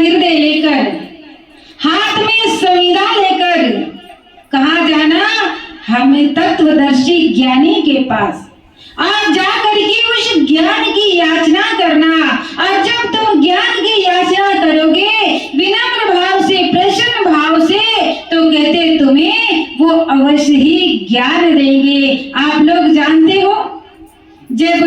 हृदय लेकर, हाथ में संविदा लेकर कहाँ जाना? हमें तत्वदर्शी ज्ञानी के पास। आप जाकर के उस ज्ञान की याचना करना, और जब तुम ज्ञान की याचना करोगे विनम्र भाव से, प्रसन्न भाव से, तो कहते तुम्हें वो अवश्य ही ज्ञान देंगे। आप लोग जानते हो, जब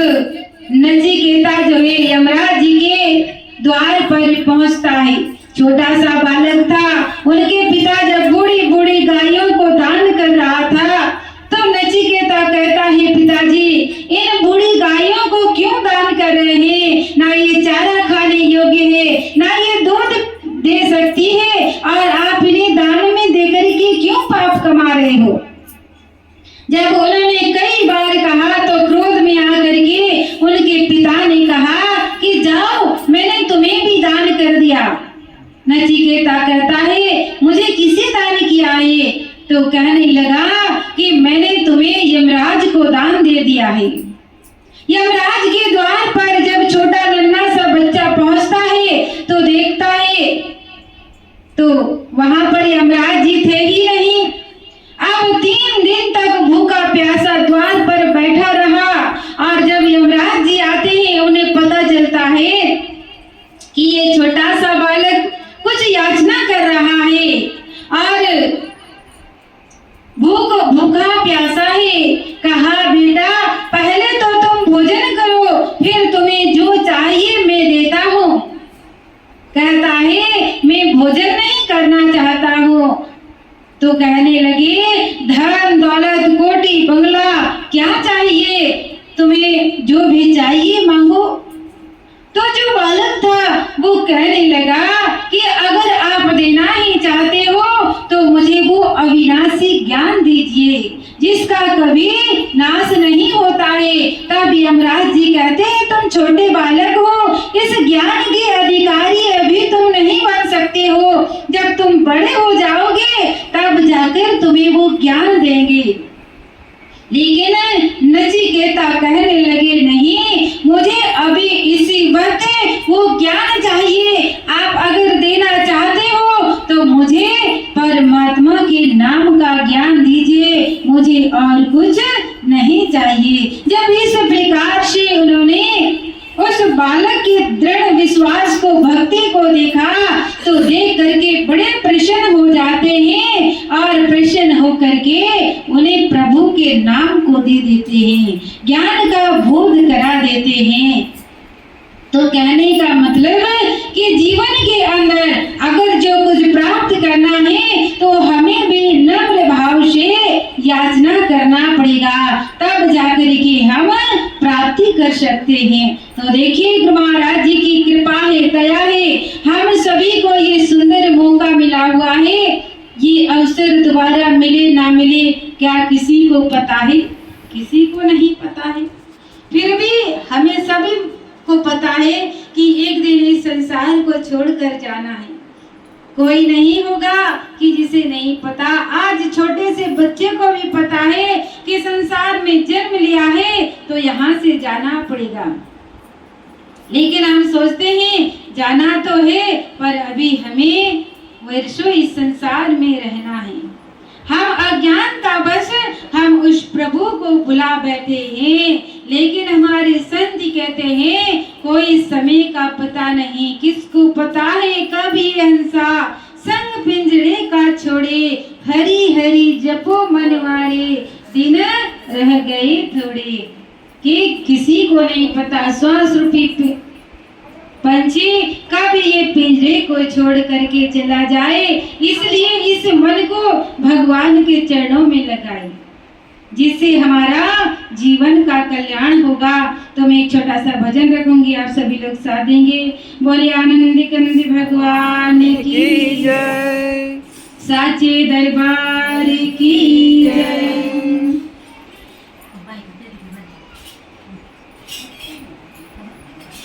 नचिकेता जो है यमराज जी के द्वार पर पहुंचता है, छोटा सा बालक था, उनके पिता जब बूढ़ी बूढ़ी गायों को दान कर रहा था, तो नचिकेता कहता है, पिताजी इन बूढ़ी गायों को क्यों दान कर रहे हैं? ना ये चारा खाने योग्य है, ना ये दूध दे सकती है, और आप इन्हें दान में देकर के क्यों पाप कमा रहे हो? जब उन्होंने कई बार कहा तो क्रोध में आकर के उनके पिता ने कहा कि जाओ, मैंने तुम्हें भी दान कर दिया। नचिकेता कहता है, मुझे किसे दान किया है? तो कहने लगा कि मैंने तुम्हें यमराज को दान दे दिया है। यमराज के द्वार पर जब छोटा नन्हा सा बच्चा पहुंचता है तो देखता है तो वहां पर यमराज जी थे ही नहीं। अब 3 दिन तक भूखा प्यासा द्वार पर बैठा रहा, और जब यमराज जी आते हैं उन्हें पता चलता है कि ये छोटा सा बालक कुछ याचना कर रहा है और भूखा प्यासा है। कहा, बेटा पहले तो तुम भोजन करो, फिर तुम्हें जो चाहिए मैं देता हूँ। कहता है, मैं भोजन नहीं करना चाहता हूँ। तो कहने लगे, धन दौलत कोठी बंगला क्या चाहिए? तुम्हें जो भी चाहिए मांगो। तो जो बालक था वो कहने लगा कि अगर आप देना ही चाहते हो तो मुझे वो अविनाशी ज्ञान दीजिए जिसका कभी नाश नहीं होता है। तब यमराज जी कहते हैं, तुम छोटे बालक हो, इस ज्ञान के अधिकारी अभी तुम नहीं बन सकते हो। जब तुम बड़े हो जाओगे तब जाकर तुम्हें वो ज्ञान देंगे। लेकिन नचिकेता कहने लगे, नहीं, मुझे अभी इसी वक्त वो ज्ञान चाहिए। आप अगर देना चाहते हो तो मुझे परमात्मा के नाम का ज्ञान दीजिए, मुझे और कुछ नहीं चाहिए। जब इस प्रकार से उन्होंने उस बालक के दृढ़ विश्वास को, भक्ति को देखा तो देख करके बड़े प्रसन्न हो जाते हैं, और प्रसन्न होकर के उन्हें प्रभु के नाम को दे देते हैं, ज्ञान का बोध करा देते हैं। तो कहने का मतलब कि जीवन के अंदर अगर जो कुछ प्राप्त करना है तो हमें भी नम्र भाव से याचना करना पड़ेगा, तब जाकर के हम प्राप्ति कर सकते हैं। तो देखिए, गुरु महाराज जी की कृपा है, दया है, हम सभी को ये सुंदर मौका मिला हुआ है। ये अवसर दोबारा मिले ना मिले क्या किसी को पता है? किसी को नहीं पता है। फिर भी हमें सभी को पता है कि एक दिन इस संसार को छोड़कर जाना है। कोई नहीं होगा कि जिसे नहीं पता। आज छोटे से बच्चे को भी पता है कि संसार में जन्म लिया है तो यहाँ से जाना पड़ेगा, लेकिन हम सोचते हैं जाना तो है पर अभी हमें वर्षों इस संसार में रहना है। हम अज्ञानतावश हम उस प्रभु को बुला बैठे हैं, लेकिन हमारे संत कहते हैं कोई समय का पता नहीं, किसको पता है कब ये हंसा संग पिंजरे का छोड़े, हरी हरी जपो मनवाड़े, दिन रह गए थोड़े। कि किसी को नहीं पता श्वास रूपी पंछी कब ये पिंजरे को छोड़ करके चला जाए, इसलिए इस मन को भगवान के चरणों में लगाए जिससे हमारा जीवन का कल्याण होगा। तो मैं एक छोटा सा भजन रखूंगी, आप सभी लोग साथ देंगे। बोले आनंद कंद भगवान की जय, साचे दरबार की जय।